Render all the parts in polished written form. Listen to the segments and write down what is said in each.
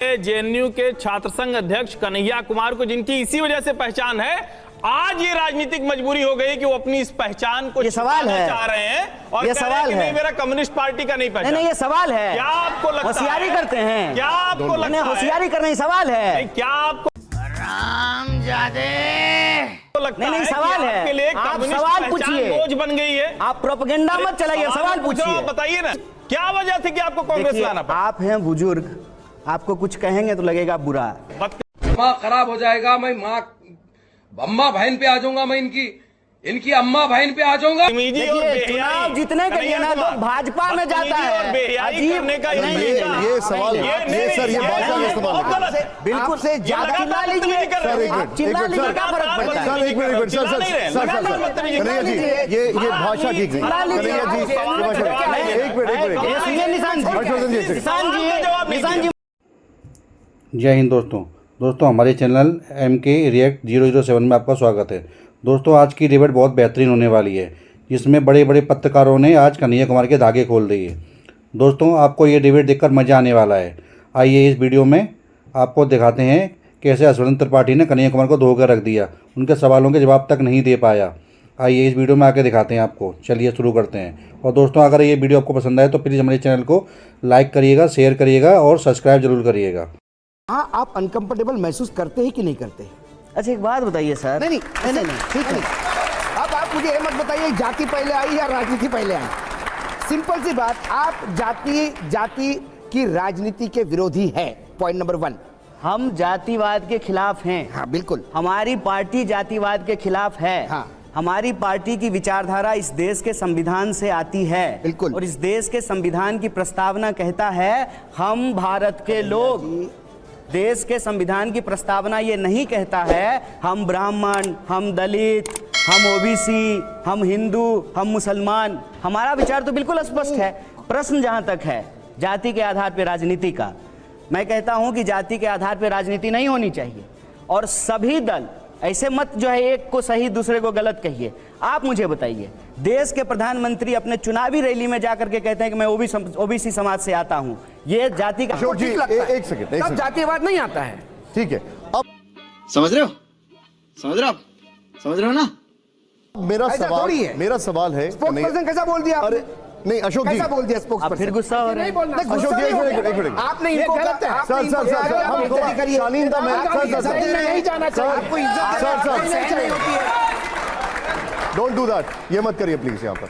JNU के छात्र संघ अध्यक्ष कन्हैया कुमार को, जिनकी इसी वजह से पहचान है, आज ये राजनीतिक मजबूरी हो गई कि वो अपनी इस पहचान को ये सवाल है चाह रहे हैं और ये सवाल है नहीं, मेरा कम्युनिस्ट पार्टी का नहीं पहचान। नहीं, ये सवाल है। क्या आपको लगता है होशियारी करते हैं? क्या आपको लगता है होशियारी करना ही सवाल है? क्या आपको रामजादे लगता नहीं, है सवाल है? आपके लिए आप सवाल पूछिए, बोझ बन गई है? आप प्रोपेगेंडा मत चलाइए, सवाल पूछिए। बताइए ना, क्या वजह थी कि आपको कांग्रेस लाना पड़ा? आप हैं बुजुर्ग, आपको कुछ कहेंगे तो लगेगा बुरा। माँ खराब हो जाएगा, मैं माँ अम्मा बहन पे आ जाऊंगा, मैं इनकी अम्मा बहन पे आ जाऊंगा। चुनाव जीतने के लिए ना लोग भाजपा में जाता है। ये सवाल ये सर, ये भाषा का इस्तेमाल है बिल्कुल से ज्यादा चिल्ला लीजिए, आप चिल्ला लीजिए, क्या फर्क पड़ता है? सर एक मिनट सर कन्हैया जी, ये भाषा ठीक नहीं। कन्हैया जी एक मिनट। जय हिंद दोस्तों हमारे चैनल MK React 007 में आपका स्वागत है। दोस्तों आज की डिबेट बहुत बेहतरीन होने वाली है, जिसमें बड़े बड़े पत्रकारों ने आज कन्हैया कुमार के धागे खोल दिए। दोस्तों आपको ये डिबेट देखकर मज़ा आने वाला है। आइए इस वीडियो में आपको दिखाते हैं कैसे हर्षवर्धन त्रिपाठी ने कन्हैया कुमार को धोकर रख दिया, उनके सवालों के जवाब तक नहीं दे पाया। आइए इस वीडियो में आके दिखाते हैं आपको। चलिए शुरू करते हैं। और दोस्तों अगर ये वीडियो आपको पसंद आए तो प्लीज़ हमारे चैनल को लाइक करिएगा, शेयर करिएगा और सब्सक्राइब जरूर करिएगा। हाँ, आप अनकंफर्टेबल महसूस करते हैं कि नहीं करते? अच्छा एक बात बताइए सर। नहीं ठीक है। अब आप मुझे ये मत बताइए जाति पहले आई या राजनीति पहले आई। सिंपल सी बात, आप जाति की राजनीति के विरोधी है। पॉइंट नंबर 1, हम जातिवाद के खिलाफ हैं। हाँ बिल्कुल, हमारी पार्टी जातिवाद के खिलाफ है। हाँ, हमारी पार्टी की विचारधारा इस देश के संविधान से आती है। बिल्कुल। और इस देश के संविधान की प्रस्तावना कहता है हम भारत के लोग। देश के संविधान की प्रस्तावना ये नहीं कहता है हम ब्राह्मण, हम दलित, हम OBC, हम हिंदू, हम मुसलमान। हमारा विचार तो बिल्कुल स्पष्ट है। प्रश्न जहां तक है जाति के आधार पर राजनीति का, मैं कहता हूं कि जाति के आधार पर राजनीति नहीं होनी चाहिए। और सभी दल ऐसे मत जो है एक को सही दूसरे को गलत कहिए। आप मुझे बताइए, देश के प्रधानमंत्री अपने चुनावी रैली में जाकर के कहते हैं कि मैं OBC समाज से आता हूं। ये जाति का ठीक लगता है। एक सेकंड, जातिवाद नहीं आता है। ठीक है, अब समझ रहे हो ना? मेरा सवाल है स्पोक्सपर्सन कैसा बोल दिया? अरे नहीं अशोक जी, कैसा बोल दिया स्पोक्सपर्सन? फिर गुस्सा हो रहा है। अशोक जी एक मिनट आपने इनको गलत है। सर हम थोड़ा शालीनता में नहीं जाना चाहिए। आपको इज्जत नहीं होती है। डोंट डू दैट, ये मत करिए प्लीज यहाँ पर।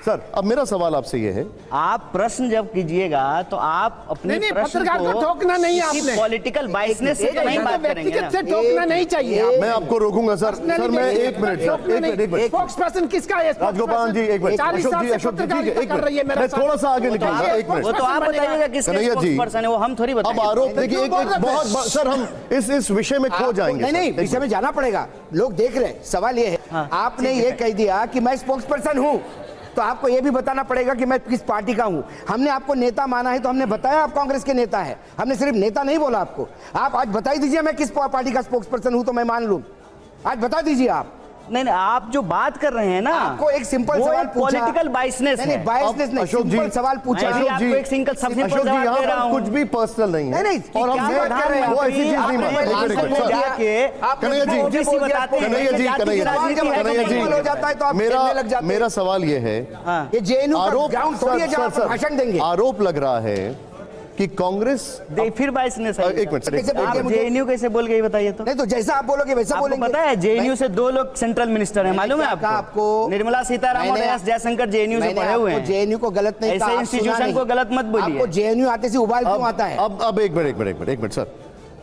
सर अब मेरा सवाल आपसे ये है, आप प्रश्न जब कीजिएगा तो आप अपने नहीं, प्रश्न पत्रकार को ठोकना नहीं है आपने। पॉलिटिकल बाइसनेस से तो नहीं बात करेंगे ना। से ठोकना नहीं चाहिए। मैं आपको रोकूंगा सर। सर मैं एक मिनट, स्पोक्सपर्सन किसका है? राजगोपाल जी एक मिनट, अशोक जी ठीक है एक मिनट, मैं थोड़ा सा आगे निकलूंगा। एक मिनट, वो तो आप बताइएगा किसके स्पोक्सपर्सन है, वो हम थोड़ी बताएंगे। अब आरोप देखिए एक बहुत सर, हम इस विषय में खो जाएंगे। नहीं विषय में जाना पड़ेगा, लोग देख रहे हैं। सवाल ये है, आपने ये कह दिया कि मैं स्पोक्सपर्सन हूँ, तो आपको यह भी बताना पड़ेगा कि मैं किस पार्टी का हूं। हमने आपको नेता माना है तो हमने बताया आप कांग्रेस के नेता है। हमने सिर्फ नेता नहीं बोला आपको। आप आज बता दीजिए मैं किस पार्टी का स्पोक्सपर्सन हूं तो मैं मान लूं। आज बता दीजिए आप। नहीं आप जो बात कर रहे हैं ना, आपको एक सिंपल सवाल पूछा। पॉलिटिकल बाइसनेस है। नहीं बाइसनेस नहीं, सिंपल सवाल पूछा। आपको एक सिंपल अशोक जी यहाँ कुछ भी पर्सनल नहीं है। नहीं और हम वो ऐसी चीज नहीं मानते। मेरा सवाल ये है, भाषण देंगे। आरोप लग रहा है कि कांग्रेस फिर बाइसनेस है। एक मिनट, आप JNU कैसे बोल गए बताइए तो? नहीं तो जैसा आप बोलोगे वैसा बोलेंगे। पता है JNU से 2 लोग सेंट्रल मिनिस्टर हैं, मालूम है आपको? निर्मला सीतारामन और एस जयशंकर JNU से पढ़े हुए हैं। JNU को गलत नहीं कहा, ऐसे इंस्टीट्यूशन को गलत मत बोलिए। आपको JNU आते से उबाल क्यों आता है? अब एक मिनट सर,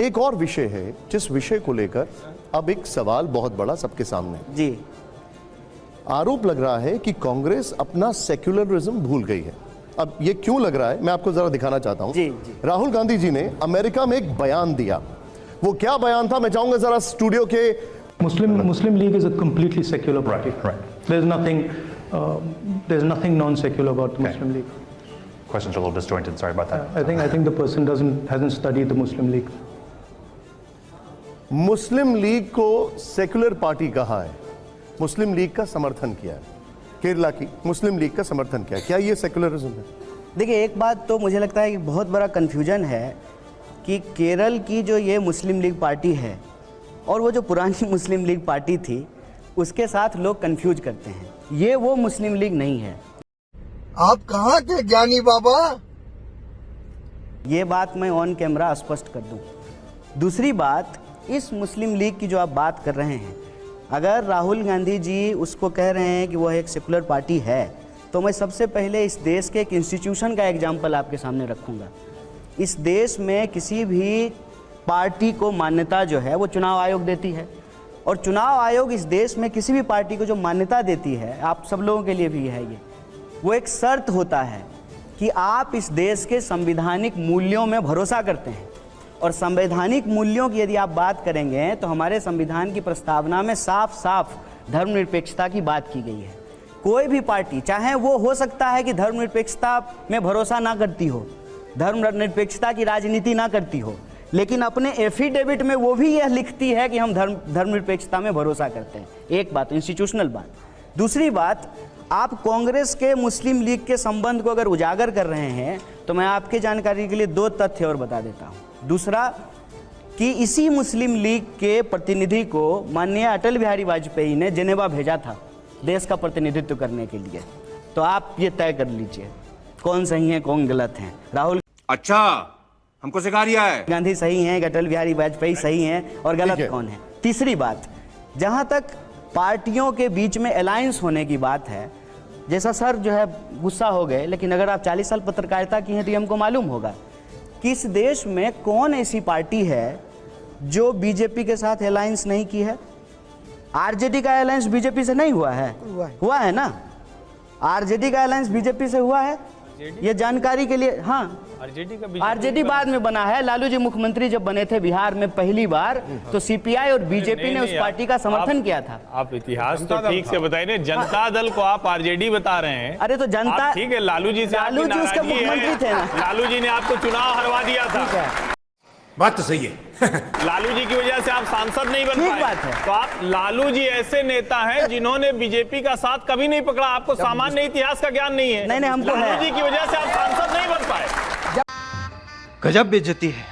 एक और विषय है जिस विषय को लेकर अब एक सवाल बहुत बड़ा सबके सामने जी। आरोप लग रहा है कि कांग्रेस अपना सेक्युलरिज्म भूल गई है। अब ये क्यों लग रहा है मैं आपको जरा दिखाना चाहता हूं। राहुल गांधी जी ने अमेरिका में एक बयान दिया। वो क्या बयान था मैं चाहूंगा जरा स्टूडियो के। Muslim League is a completely secular party. Right. There's nothing non-secular about the Muslim League. Questions are a little disjointed. Sorry about that. I think the person hasn't studied the Muslim League. Muslim league को secular party कहा है, मुस्लिम league का समर्थन किया है, केरला की मुस्लिम league का समर्थन किया है। क्या ये सेक्युलरिज्म है? देखिए एक बात तो मुझे लगता है कि बहुत बड़ा कंफ्यूजन है कि केरल की जो ये मुस्लिम लीग पार्टी है और वो जो पुरानी मुस्लिम लीग पार्टी थी उसके साथ लोग कंफ्यूज करते हैं। ये वो मुस्लिम लीग नहीं है। आप कहाँ के ज्ञानी बाबा? ये बात मैं ऑन कैमरा स्पष्ट कर दूं। दूसरी बात, इस मुस्लिम लीग की जो आप बात कर रहे हैं, अगर राहुल गांधी जी उसको कह रहे हैं कि वह एक सेकुलर पार्टी है, तो मैं सबसे पहले इस देश के एक इंस्टीट्यूशन का एग्जाम्पल आपके सामने रखूंगा। इस देश में किसी भी पार्टी को मान्यता जो है वो चुनाव आयोग देती है, और चुनाव आयोग इस देश में किसी भी पार्टी को जो मान्यता देती है, आप सब लोगों के लिए भी है ये, वो एक शर्त होता है कि आप इस देश के संवैधानिक मूल्यों में भरोसा करते हैं। और संवैधानिक मूल्यों की यदि आप बात करेंगे तो हमारे संविधान की प्रस्तावना में साफ साफ धर्मनिरपेक्षता की बात की गई है। कोई भी पार्टी, चाहे वो हो सकता है कि धर्मनिरपेक्षता में भरोसा ना करती हो, धर्मनिरपेक्षता की राजनीति ना करती हो, लेकिन अपने एफिडेविट में वो भी यह लिखती है कि हम धर्मनिरपेक्षता में भरोसा करते हैं। एक बात इंस्टीट्यूशनल बात। दूसरी बात, आप कांग्रेस के मुस्लिम लीग के संबंध को अगर उजागर कर रहे हैं तो मैं आपके जानकारी के लिए 2 तथ्य और बता देता हूं। दूसरा, कि इसी मुस्लिम लीग के प्रतिनिधि को माननीय अटल बिहारी वाजपेयी ने जेनेवा भेजा था देश का प्रतिनिधित्व करने के लिए। तो आप ये तय कर लीजिए कौन सही है कौन गलत है। राहुल अच्छा हमको सिखा रिया है, गांधी सही हैं, अटल बिहारी वाजपेयी सही हैं, और गलत कौन है। तीसरी बात, जहां तक पार्टियों के बीच में अलायंस होने की बात है, जैसा सर जो है गुस्सा हो गए, लेकिन अगर आप 40 साल पत्रकारिता की हैं तो ये हमको मालूम होगा कि इस देश में कौन ऐसी पार्टी है जो बीजेपी के साथ अलायंस नहीं की है। आरजेडी का अलायंस बीजेपी से नहीं हुआ है? हुआ है ना। आरजेडी का अलायंस बीजेपी से हुआ है, ये जानकारी के लिए। हाँ, आरजेडी बाद में बना है। लालू जी मुख्यमंत्री जब बने थे बिहार में पहली बार, तो सीपीआई और बीजेपी ने उस पार्टी का समर्थन किया था। आप इतिहास तो ठीक से बताइए। जनता दल को आप आरजेडी बता रहे हैं। अरे तो जनता, ठीक है, लालू जी उसके मुख्यमंत्री थे ना। लालू जी ने आपको चुनाव हरवा दिया था। बात तो सही है। लालू जी की वजह से आप सांसद नहीं बन ठीक पाए। बात है। तो आप, लालू जी ऐसे नेता हैं जिन्होंने बीजेपी का साथ कभी नहीं पकड़ा। आपको सामान्य इतिहास का ज्ञान नहीं है। नहीं, हमको है। लालू जी की वजह से आप सांसद नहीं बन पाए। गजब बेइज्जती है।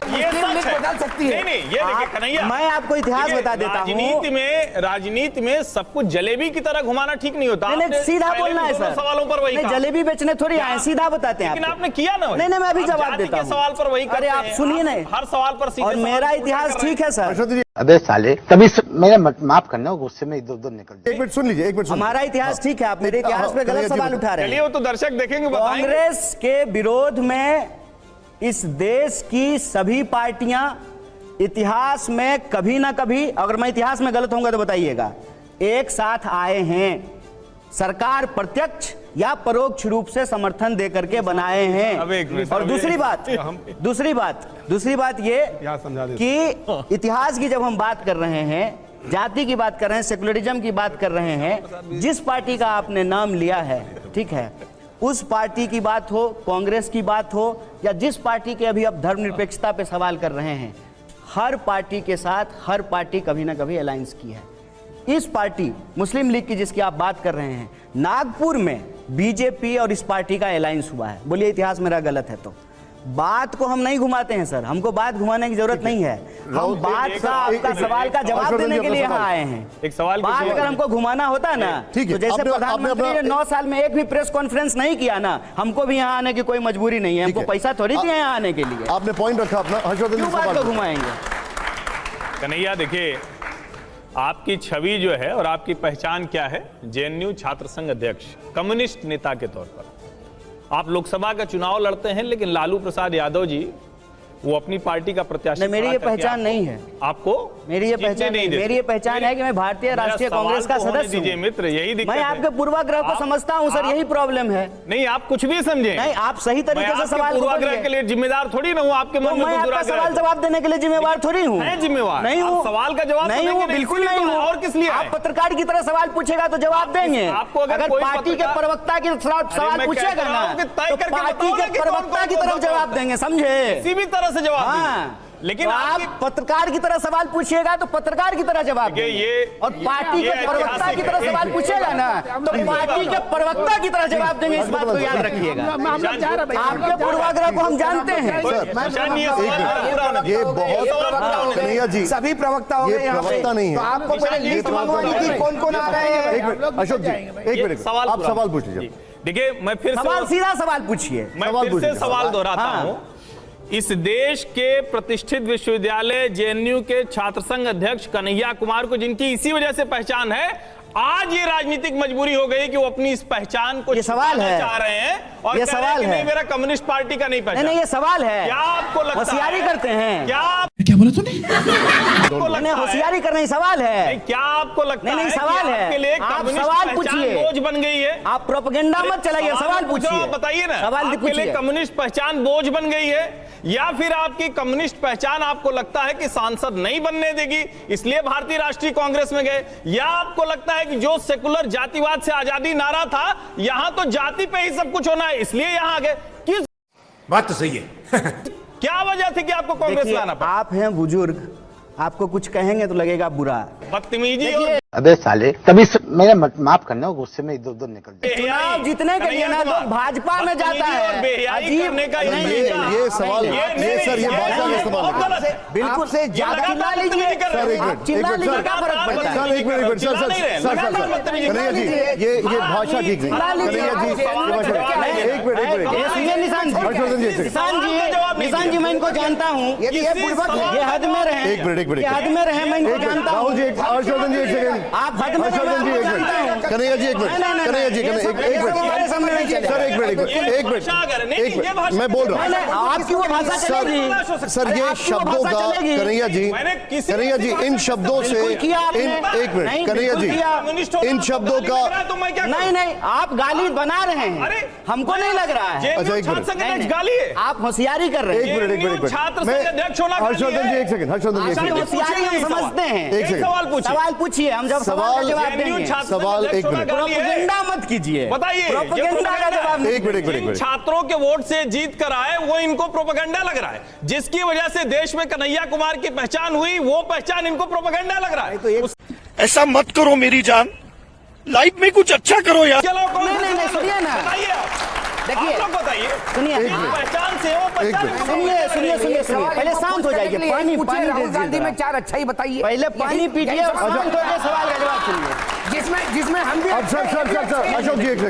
ये सच है। बदल सकती है। नहीं, ये देखिए कन्हैया, मैं आपको इतिहास बता देता हूँ। राजनीति में सब कुछ जलेबी की तरह घुमाना ठीक नहीं होता। नहीं, सीधा बोलना है सर। सवालों पर वही कहा। जलेबी बेचने थोड़ी आए, सीधा बताते हैं। लेकिन आपने किया ना। नहीं, मैं अभी जवाब देता हूँ। सवाल पर वही। अरे आप सुनिए ना, हर सवाल पर सीधे और मेरा इतिहास ठीक है सर। अबे साले, तभी मेरा माफ करना, गुस्से में इधर-उधर निकल। एक मिनट सुन लीजिए, एक मिनट। हमारा इतिहास ठीक है, आप मेरे इतिहास पे गलत सवाल उठा रहे हैं। चलिए, वो तो दर्शक देखेंगे। कांग्रेस के विरोध में इस देश की सभी पार्टियां इतिहास में कभी ना कभी, अगर मैं इतिहास में गलत होऊंगा तो बताइएगा, एक साथ आए हैं। सरकार प्रत्यक्ष या परोक्ष रूप से समर्थन दे करके बनाए हैं। और दूसरी बात ये कि इतिहास की जब हम बात कर रहे हैं, जाति की बात कर रहे हैं, सेकुलरिज्म की बात कर रहे हैं, जिस पार्टी का आपने नाम लिया है, ठीक है, उस पार्टी की बात हो, कांग्रेस की बात हो, या जिस पार्टी के अभी आप धर्मनिरपेक्षता पे सवाल कर रहे हैं, हर पार्टी के साथ हर पार्टी कभी ना कभी अलायंस की है। इस पार्टी मुस्लिम लीग की जिसकी आप बात कर रहे हैं, नागपुर में बीजेपी और इस पार्टी का अलायंस हुआ है। बोलिए इतिहास मेरा गलत है तो। बात को हम नहीं घुमाते हैं सर, हमको बात घुमाने की जरूरत नहीं है। हम बात का, आपका सवाल का जवाब देने के लिए यहाँ आए हैं। एक सवाल, बात अगर हमको घुमाना होता है ना, तो जैसे प्रधानमंत्री ने 9 साल में एक भी प्रेस कॉन्फ्रेंस नहीं किया ना, हमको भी यहाँ आने की कोई मजबूरी नहीं है। हमको पैसा थोड़ी दिया यहाँ आने के लिए। आपने पॉइंट रखा अपना, हर्षवर्धन क्यों बात को घुमाएंगे? कन्हैया देखिए, आपकी छवि जो है और आपकी पहचान क्या है? जेएनयू छात्र संघ अध्यक्ष, कम्युनिस्ट नेता के तौर पर आप लोकसभा का चुनाव लड़ते हैं, लेकिन लालू प्रसाद यादव जी वो अपनी पार्टी का प्रत्याशी। मेरी ये पहचान नहीं है। आपको मेरी ये पहचान नहीं, मेरी ये पहचान है कि मैं भारतीय राष्ट्रीय कांग्रेस का सदस्य हूं। मित्र, यही दिक्कत मैं आपके पूर्वाग्रह को समझता हूं सर, यही प्रॉब्लम है। नहीं, आप कुछ भी समझे नहीं, आप सही तरीके से सवाल पूर्वाग्रह के लिए जिम्मेदार थोड़ी ना हूं। आपके मन में मैं आपका सवाल जवाब देने के लिए जिम्मेवार थोड़ी हूं। जिम्मेवार नहीं हूं, सवाल का जवाब नहीं हूं, बिल्कुल नहीं हूं। और किस लिए? आप पत्रकार की तरह सवाल पूछेगा तो जवाब देंगे। आपको अगर पार्टी के प्रवक्ता की सवाल पूछेगा ना, तो पार्टी के प्रवक्ता की तरफ जवाब देंगे, समझे? किसी भी तरह से जवाब। लेकिन तो आप पत्रकार की तरह सवाल पूछिएगा तो पत्रकार की तरह जवाब देखिए, देंगे। ये- और पार्टी ये के प्रवक्ता ऐतिहासिक की तरह है। सवाल पूछेगा ना तो पार्टी के प्रवक्ता की तरह जवाब देंगे, इस बात को याद रखिएगा। आपके पूर्वाग्रह को हम जानते हैं। ये बहुत कन्हैया जी, सभी प्रवक्ता हो ये गए यहाँ पे। प्रवक्ता नहीं है। तो आपको पहले लिस्ट मंगवानी थी कौन कौन आ रहे हैं। एक मिनट अशोक जी, एक मिनट सवाल आप पूरा सवाल पूछ लीजिए। देखिए, मैं फिर सवाल सीधा सवाल पूछिए। मैं सवाल फिर पूछिए। से सवाल दोहराता हाँ। हूं। इस देश के प्रतिष्ठित विश्वविद्यालय जेएनयू के छात्र संघ अध्यक्ष कन्हैया कुमार को, जिनकी इसी वजह से पहचान है, आज ये राजनीतिक मजबूरी हो गई कि वो अपनी इस पहचान को ये सवाल छुपाना है। चाह रहे हैं और ये कह रहे हैं सवाल कि है। नहीं, मेरा कम्युनिस्ट पार्टी का नहीं नहीं पहचान। नहीं, ये सवाल है। क्या आपको लगता होशियारी है? करते हैं। क्या बोला तूने? आपको नहीं, लगता है? होशियारी करना ही सवाल है। नहीं, क्या आपको लगता नहीं, है सवाल कि है। आपके लिए आप कम्युनिस्ट सवाल पहचान पूछिए। बोझ बन गई है? आप प्रोपेगेंडा मत चलाइए, सवाल पूछिए। आप बताइए ना, सवाल आपके लिए पूछिए। कम्युनिस्ट पहचान बोझ बन गई है या फिर आपकी कम्युनिस्ट पहचान आपको लगता है कि सांसद नहीं बनने देगी, इसलिए भारतीय राष्ट्रीय कांग्रेस में गए, या आपको लगता है कि जो सेकुलर जातिवाद से आजादी नारा था, यहां तो जाति पे ही सब कुछ होना है, इसलिए यहां आ गए? किस बात तो सही है। क्या वजह थी कि आपको कांग्रेस देखिए, लाना पड़ा? आप हैं बुजुर्ग, आपको कुछ कहेंगे तो लगेगा बुरा। बदतमीजी और अबे साले तभी मेरे माफ करना गुस्से में इधर उधर निकल जाए। चुनाव जीतने के लिए ना तो भाजपा में जाता है। और बेहयाई अजीब करने का नहीं, ये ये सवाल, ये सर, ये भाषा का इस्तेमाल बहुत गलत है। बिल्कुल से ज्यादा चिल्ला लीजिए। सर, एक मिनट, आप चिल्ला एक मिनट, लीजिए, सर। क्या फर्क पड़ता है? सर एक मिनट सर कन्हैया जी, ये भाषा ठीक नहीं। कन्हैया जी, ये भाषा एक मिनट ये सुनिए निशान जी, हर्षवर्धन जी, एक सेकंड। निशान जी मैं इनको जानता हूँ, ये पूर्वक ये हद में रहे, एक मिनट, ये हद में रहे, मैं इनको जानता हूँ। राहुल जी, हर्षवर्धन जी, एक सेकंड। आप हद में हर्षवर्धन जी, एक मिनट। कन्हैया जी, एक मिनट। कन्हैया जी, एक मिनट। सर एक मिनट, मैं बोल रहा हूँ। आपकी वो भाषा चलेगी। सर ये शब्दों का, कन्हैया जी इन शब्दों से, एक मिनट कन्हैया जी, इन शब्दों का, नहीं आप गाली बना रहे हैं, हमको नहीं लग रहा है। अच्छा, एक मिनट। गाली है। आप होशियारी कर रहे हैं। एक मिनट छात्र संघ अध्यक्ष होना गाली हर्षवर्धन जी, है। एक सेकंड। हर्षवर्धन जी, एक सेकंड। होशियारी हम समझते हैं। एक सेकंड। सवाल पूछिए, हम जब सवाल का जवाब देंगे। सवाल एक मिनट। प्रोपेगेंडा मत कीजिए। बताइए, प्रोपेगेंडा का जवाब नहीं। एक मिनट, जिन छात्रों के वोट से जीत कर आए वो इनको प्रोपेगेंडा लग रहा है, जिसकी वजह से देश में कन्हैया कुमार की पहचान हुई, वो पहचान इनको प्रोपेगेंडा लग रहा है। ऐसा मत करो मेरी जान, लाइफ में कुछ अच्छा करो यार। चलो कौन नहीं, सुनिए ना। बताइए आप। देखिए, आप लोग बताइए, सुनिए, पहचान से वो पहचान। सुनिए, पहले शांत हो जाइए। पानी राहुल गांधी दीजिए में जरा। 4 अच्छाई बताइए। पहले पानी पीजिए और शांत होकर सवाल का जवाब सुनिए। जिसमें हम भी अब सर अशोक जी, एक सेकंड।